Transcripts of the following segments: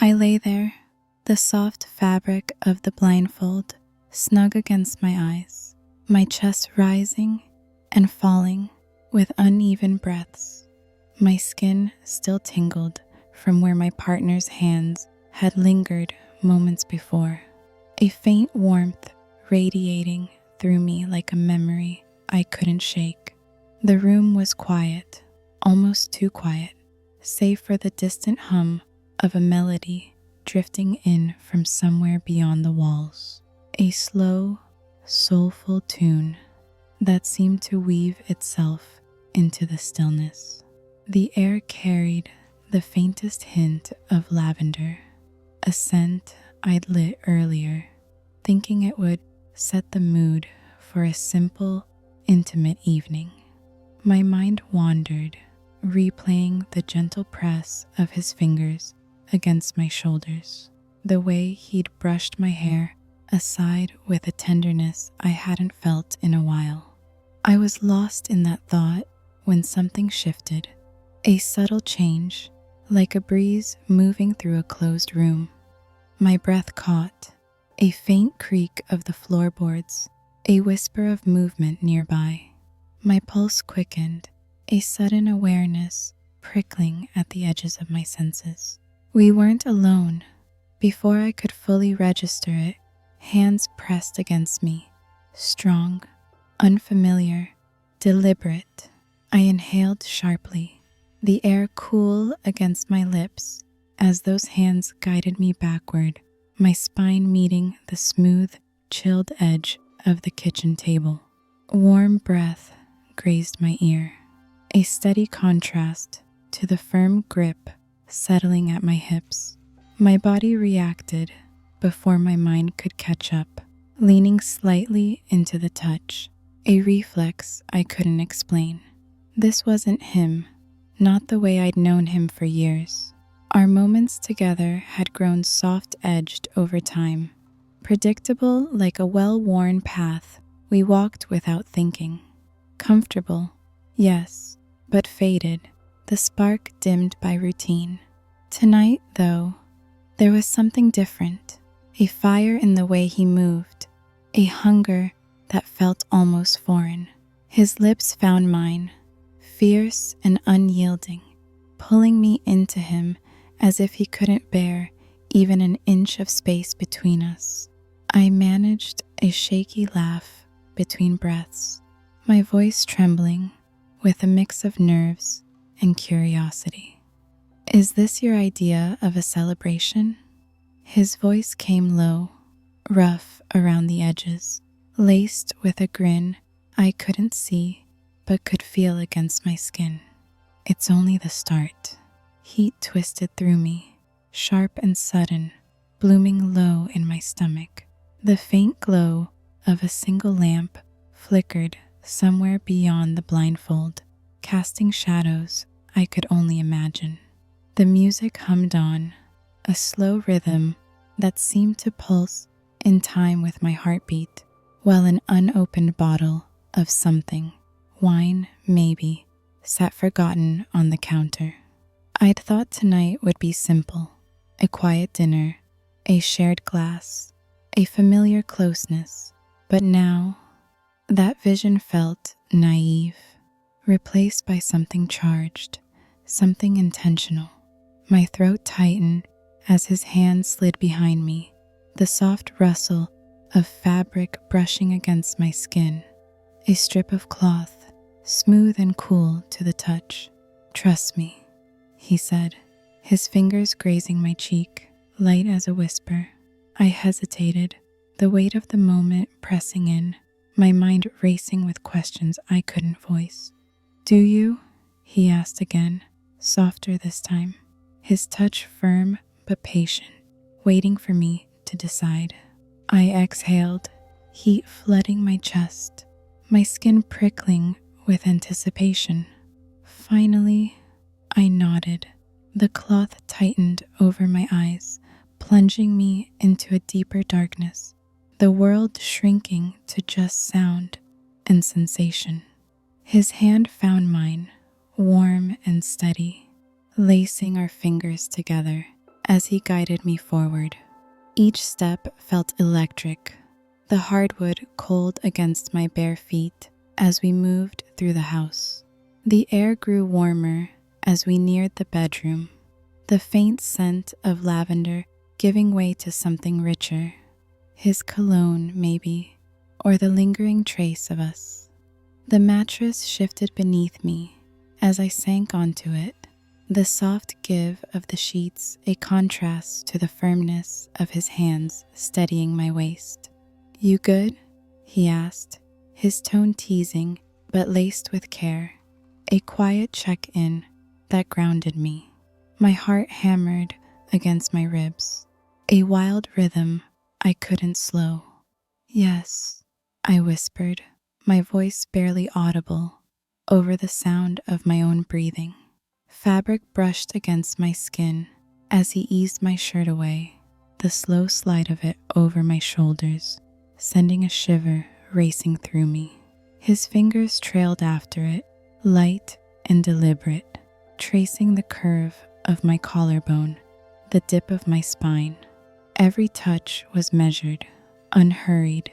I lay there, the soft fabric of the blindfold snug against my eyes, my chest rising and falling with uneven breaths. My skin still tingled from where my partner's hands had lingered moments before, a faint warmth radiating through me like a memory I couldn't shake. The room was quiet, almost too quiet, save for the distant hum of a melody drifting in from somewhere beyond the walls. A slow, soulful tune that seemed to weave itself into the stillness. The air carried the faintest hint of lavender, a scent I'd lit earlier, thinking it would set the mood for a simple, intimate evening. My mind wandered, replaying the gentle press of his fingers against my shoulders, the way he'd brushed my hair aside with a tenderness I hadn't felt in a while. I was lost in that thought when something shifted, a subtle change, like a breeze moving through a closed room. My breath caught, a faint creak of the floorboards, a whisper of movement nearby. My pulse quickened, a sudden awareness prickling at the edges of my senses. We weren't alone. Before I could fully register it, hands pressed against me, strong, unfamiliar, deliberate. I inhaled sharply, the air cool against my lips as those hands guided me backward, my spine meeting the smooth, chilled edge of the kitchen table. Warm breath grazed my ear, a steady contrast to the firm grip settling at my hips. My body reacted before my mind could catch up, leaning slightly into the touch, a reflex I couldn't explain. This wasn't him, not the way I'd known him for years. Our moments together had grown soft-edged over time, predictable like a well-worn path we walked without thinking. Comfortable, yes, but faded, the spark dimmed by routine. Tonight, though, there was something different, a fire in the way he moved, a hunger that felt almost foreign. His lips found mine, fierce and unyielding, pulling me into him as if he couldn't bear even an inch of space between us. I managed a shaky laugh between breaths, my voice trembling with a mix of nerves and curiosity. "Is this your idea of a celebration?" His voice came low, rough around the edges, laced with a grin I couldn't see but could feel against my skin. "It's only the start." Heat twisted through me, sharp and sudden, blooming low in my stomach. The faint glow of a single lamp flickered somewhere beyond the blindfold, casting shadows I could only imagine. The music hummed on, a slow rhythm that seemed to pulse in time with my heartbeat, while an unopened bottle of something, wine maybe, sat forgotten on the counter. I'd thought tonight would be simple, a quiet dinner, a shared glass, a familiar closeness, but now that vision felt naive, replaced by something charged, something intentional. My throat tightened as his hand slid behind me, the soft rustle of fabric brushing against my skin, a strip of cloth, smooth and cool to the touch. "Trust me," he said, his fingers grazing my cheek, light as a whisper. I hesitated, the weight of the moment pressing in, my mind racing with questions I couldn't voice. "Do you?" he asked again, softer this time, his touch firm but patient, waiting for me to decide. I exhaled, heat flooding my chest, my skin prickling with anticipation. Finally, I nodded. The cloth tightened over my eyes, plunging me into a deeper darkness, the world shrinking to just sound and sensation. His hand found mine, warm and steady, lacing our fingers together as he guided me forward. Each step felt electric, the hardwood cold against my bare feet as we moved through the house. The air grew warmer as we neared the bedroom, the faint scent of lavender giving way to something richer. His cologne, maybe, or the lingering trace of us. The mattress shifted beneath me as I sank onto it, the soft give of the sheets a contrast to the firmness of his hands steadying my waist. "You good?" he asked, his tone teasing but laced with care, a quiet check-in that grounded me. My heart hammered against my ribs, a wild rhythm I couldn't slow. "Yes," I whispered, my voice barely audible over the sound of my own breathing. Fabric brushed against my skin as he eased my shirt away, the slow slide of it over my shoulders, sending a shiver racing through me. His fingers trailed after it, light and deliberate, tracing the curve of my collarbone, the dip of my spine. Every touch was measured, unhurried,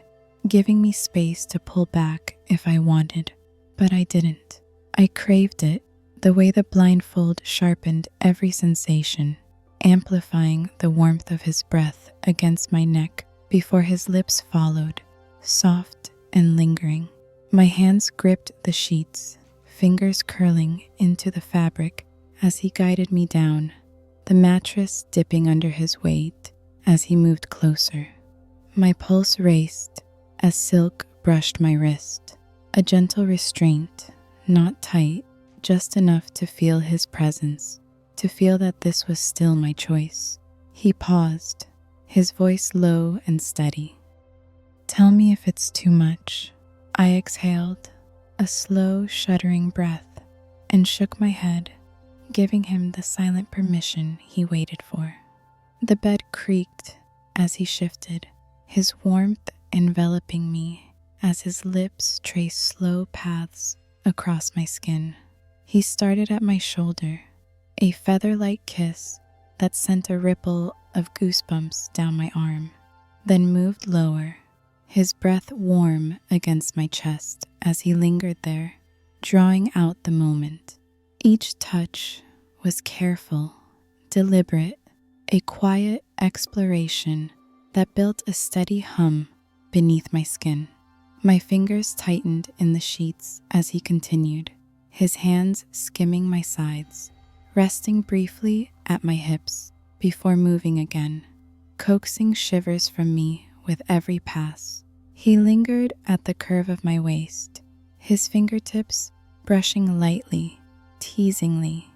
giving me space to pull back if I wanted, but I didn't. I craved it, the way the blindfold sharpened every sensation, amplifying the warmth of his breath against my neck before his lips followed, soft and lingering. My hands gripped the sheets, fingers curling into the fabric as he guided me down, the mattress dipping under his weight as he moved closer. My pulse raced as silk brushed my wrist, a gentle restraint, not tight, just enough to feel his presence, to feel that this was still my choice. He paused, his voice low and steady. "Tell me if it's too much." I exhaled, a slow, shuddering breath, and shook my head, giving him the silent permission he waited for. The bed creaked as he shifted, his warmth enveloping me as his lips traced slow paths across my skin. He started at my shoulder, a feather-like kiss that sent a ripple of goosebumps down my arm, then moved lower, his breath warm against my chest as he lingered there, drawing out the moment. Each touch was careful, deliberate, a quiet exploration that built a steady hum beneath my skin. My fingers tightened in the sheets as he continued, his hands skimming my sides, resting briefly at my hips before moving again, coaxing shivers from me with every pass. He lingered at the curve of my waist, his fingertips brushing lightly, teasingly,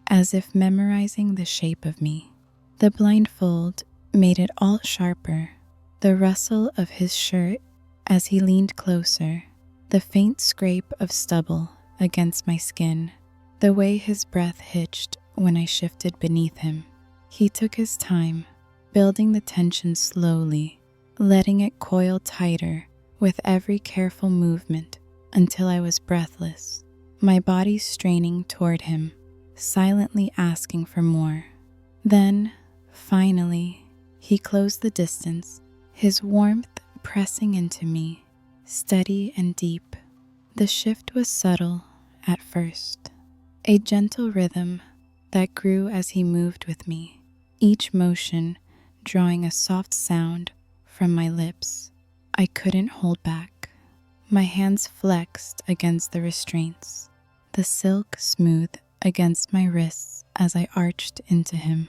as if memorizing the shape of me. The blindfold made it all sharper, the rustle of his shirt as he leaned closer, the faint scrape of stubble against my skin, the way his breath hitched when I shifted beneath him. He took his time, building the tension slowly, letting it coil tighter with every careful movement until I was breathless, my body straining toward him, silently asking for more. Then, finally, he closed the distance, his warmth pressing into me, steady and deep. The shift was subtle at first, a gentle rhythm that grew as he moved with me, each motion drawing a soft sound from my lips. I couldn't hold back. My hands flexed against the restraints, the silk smooth against my wrists as I arched into him,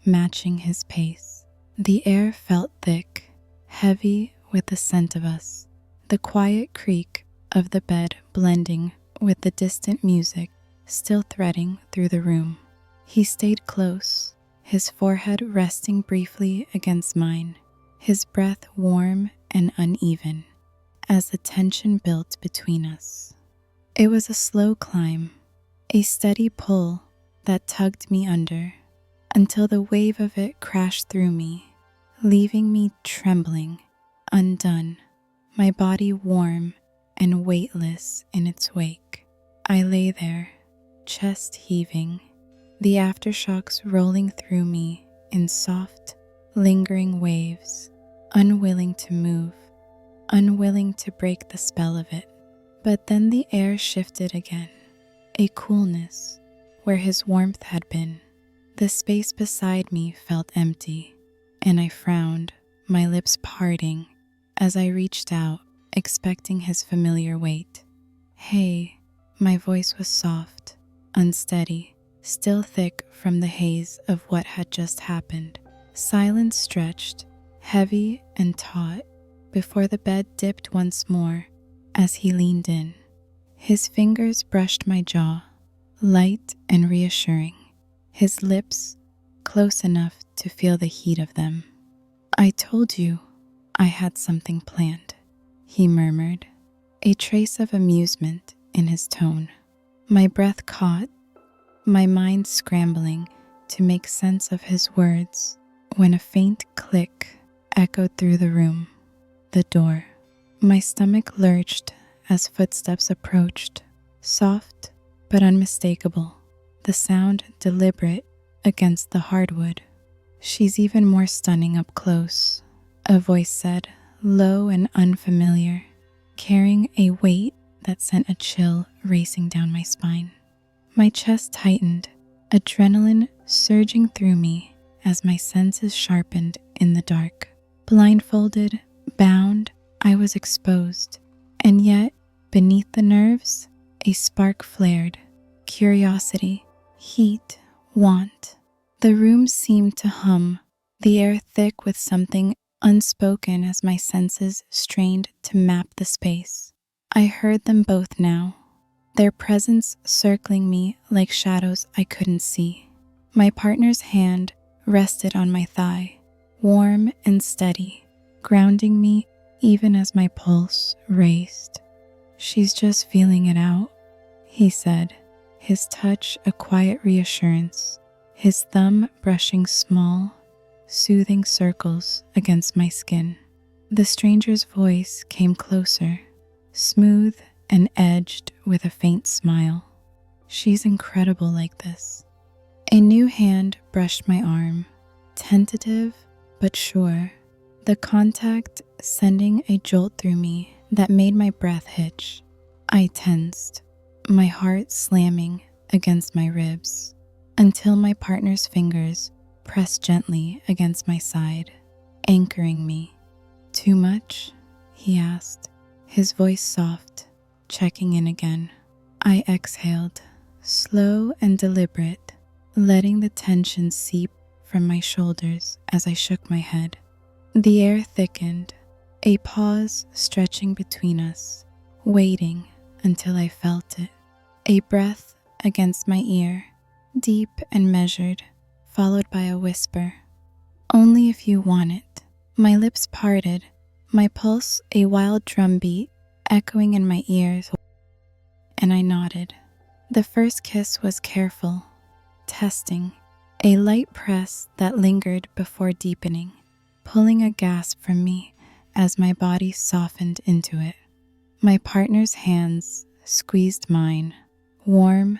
matching his pace. The air felt thick, heavy with the scent of us, the quiet creak of the bed blending with the distant music still threading through the room. He stayed close, his forehead resting briefly against mine, his breath warm and uneven as the tension built between us. It was a slow climb, a steady pull that tugged me under until the wave of it crashed through me, leaving me trembling, undone, my body warm and weightless in its wake. I lay there, chest heaving, the aftershocks rolling through me in soft, lingering waves, unwilling to move, unwilling to break the spell of it. But then the air shifted again, a coolness where his warmth had been. The space beside me felt empty, and I frowned, my lips parting as I reached out, expecting his familiar weight. "Hey," my voice was soft, unsteady, still thick from the haze of what had just happened. Silence stretched, heavy and taut, before the bed dipped once more as he leaned in. His fingers brushed my jaw, light and reassuring, his lips close enough to feel the heat of them. "I told you I had something planned," he murmured, a trace of amusement in his tone. My breath caught, my mind scrambling to make sense of his words, when a faint click echoed through the room. The door. My stomach lurched as footsteps approached, soft but unmistakable, the sound deliberate against the hardwood. "She's even more stunning up close," a voice said, low and unfamiliar, carrying a weight that sent a chill racing down my spine. My chest tightened, adrenaline surging through me as my senses sharpened in the dark. Blindfolded, bound, I was exposed, and yet, beneath the nerves, a spark flared. Curiosity, heat, want. The room seemed to hum, the air thick with something unspoken as my senses strained to map the space. I heard them both now, their presence circling me like shadows I couldn't see. My partner's hand rested on my thigh, warm and steady, grounding me even as my pulse raced. "She's just feeling it out," he said, his touch a quiet reassurance, his thumb brushing small, soothing circles against my skin. The stranger's voice came closer, smooth and edged with a faint smile. "She's incredible like this." A new hand brushed my arm, tentative but sure, the contact sending a jolt through me that made my breath hitch. I tensed, my heart slamming against my ribs, until my partner's fingers pressed gently against my side, anchoring me. "Too much?" he asked, his voice soft, checking in again. I exhaled, slow and deliberate, letting the tension seep from my shoulders as I shook my head. The air thickened, a pause stretching between us, waiting until I felt it. A breath against my ear, deep and measured, followed by a whisper. "Only if you want it." My lips parted, my pulse a wild drumbeat echoing in my ears, and I nodded. The first kiss was careful, testing, a light press that lingered before deepening, pulling a gasp from me as my body softened into it. My partner's hands squeezed mine, warm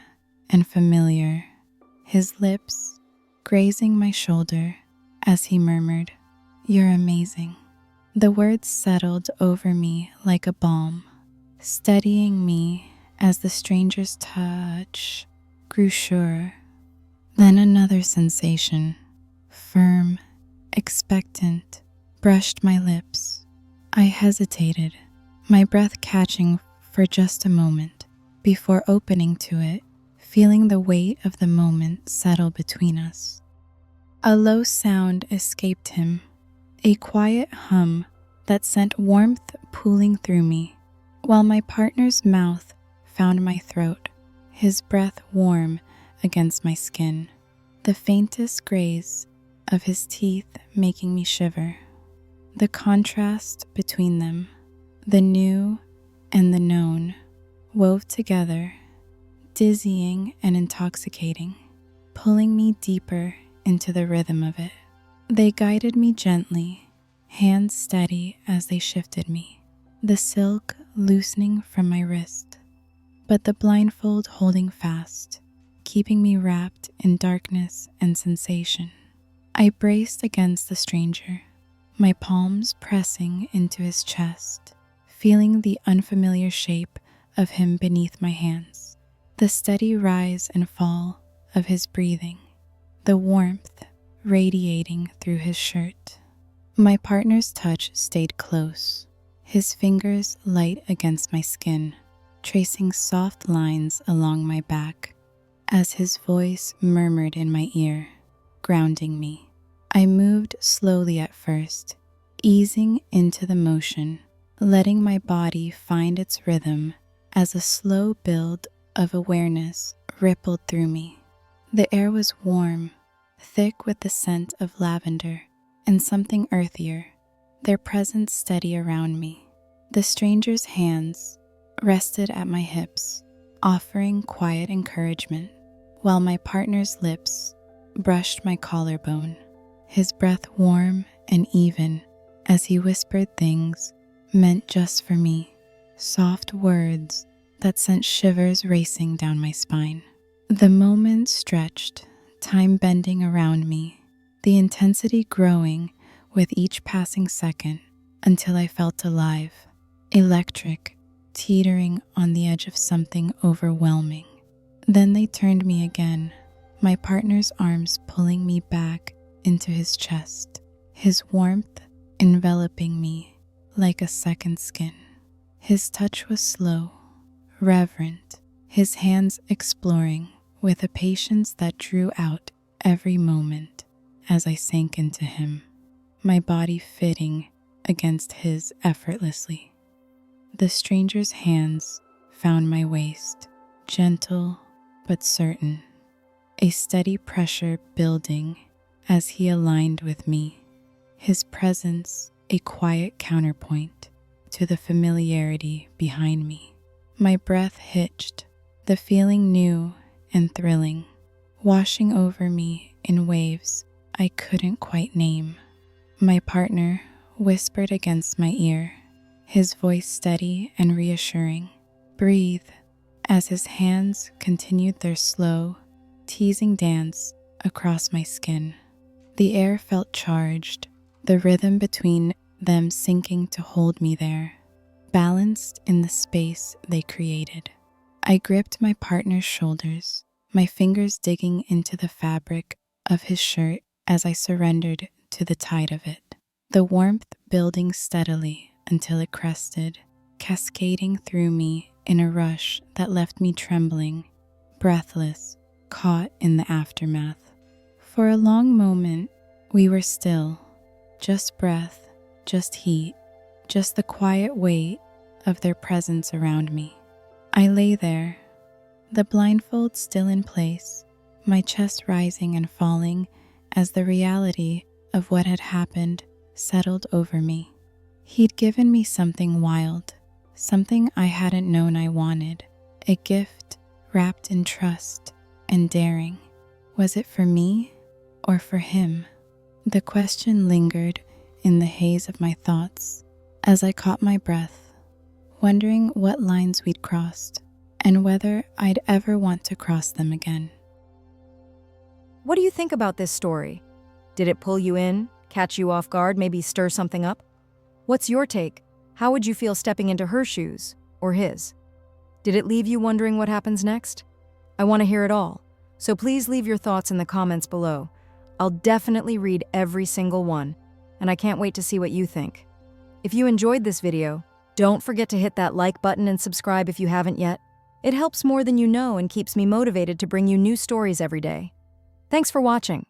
and familiar, his lips grazing my shoulder as he murmured, "You're amazing." The words settled over me like a balm, steadying me as the stranger's touch grew surer. Then another sensation, firm, expectant, brushed my lips. I hesitated, my breath catching for just a moment before opening to it, feeling the weight of the moment settle between us. A low sound escaped him, a quiet hum that sent warmth pooling through me, while my partner's mouth found my throat, his breath warm against my skin, the faintest graze of his teeth making me shiver. The contrast between them, the new and the known, wove together, dizzying and intoxicating, pulling me deeper into the rhythm of it. They guided me gently, hands steady as they shifted me, the silk loosening from my wrist, but the blindfold holding fast, keeping me wrapped in darkness and sensation. I braced against the stranger, my palms pressing into his chest, feeling the unfamiliar shape of him beneath my hands, the steady rise and fall of his breathing, the warmth radiating through his shirt. My partner's touch stayed close, his fingers light against my skin, tracing soft lines along my back as his voice murmured in my ear, grounding me. I moved slowly at first, easing into the motion, letting my body find its rhythm as a slow build of awareness rippled through me. The air was warm, thick with the scent of lavender and something earthier, their presence steady around me. The stranger's hands rested at my hips, offering quiet encouragement, while my partner's lips brushed my collarbone, his breath warm and even as he whispered things meant just for me, soft words that sent shivers racing down my spine. The moment stretched, time bending around me, the intensity growing with each passing second until I felt alive, electric, teetering on the edge of something overwhelming. Then they turned me again, my partner's arms pulling me back into his chest, his warmth enveloping me like a second skin. His touch was slow, reverent, his hands exploring with a patience that drew out every moment as I sank into him, my body fitting against his effortlessly. The stranger's hands found my waist, gentle but certain, a steady pressure building as he aligned with me, his presence a quiet counterpoint to the familiarity behind me. My breath hitched, the feeling new and thrilling, washing over me in waves I couldn't quite name. My partner whispered against my ear, his voice steady and reassuring. Breathe, as his hands continued their slow, teasing dance across my skin. The air felt charged, the rhythm between them sinking to hold me there, balanced in the space they created. I gripped my partner's shoulders, my fingers digging into the fabric of his shirt as I surrendered to the tide of it, the warmth building steadily until it crested, cascading through me in a rush that left me trembling, breathless, caught in the aftermath. For a long moment, we were still, just breath, just heat, just the quiet weight of their presence around me. I lay there, the blindfold still in place, my chest rising and falling as the reality of what had happened settled over me. He'd given me something wild, something I hadn't known I wanted, a gift wrapped in trust and daring. Was it for me or for him? The question lingered in the haze of my thoughts as I caught my breath, wondering what lines we'd crossed and whether I'd ever want to cross them again. What do you think about this story? Did it pull you in, catch you off guard, maybe stir something up? What's your take? How would you feel stepping into her shoes, or his? Did it leave you wondering what happens next? I want to hear it all, so please leave your thoughts in the comments below. I'll definitely read every single one, and I can't wait to see what you think. If you enjoyed this video, don't forget to hit that like button and subscribe if you haven't yet. It helps more than you know and keeps me motivated to bring you new stories every day. Thanks for watching.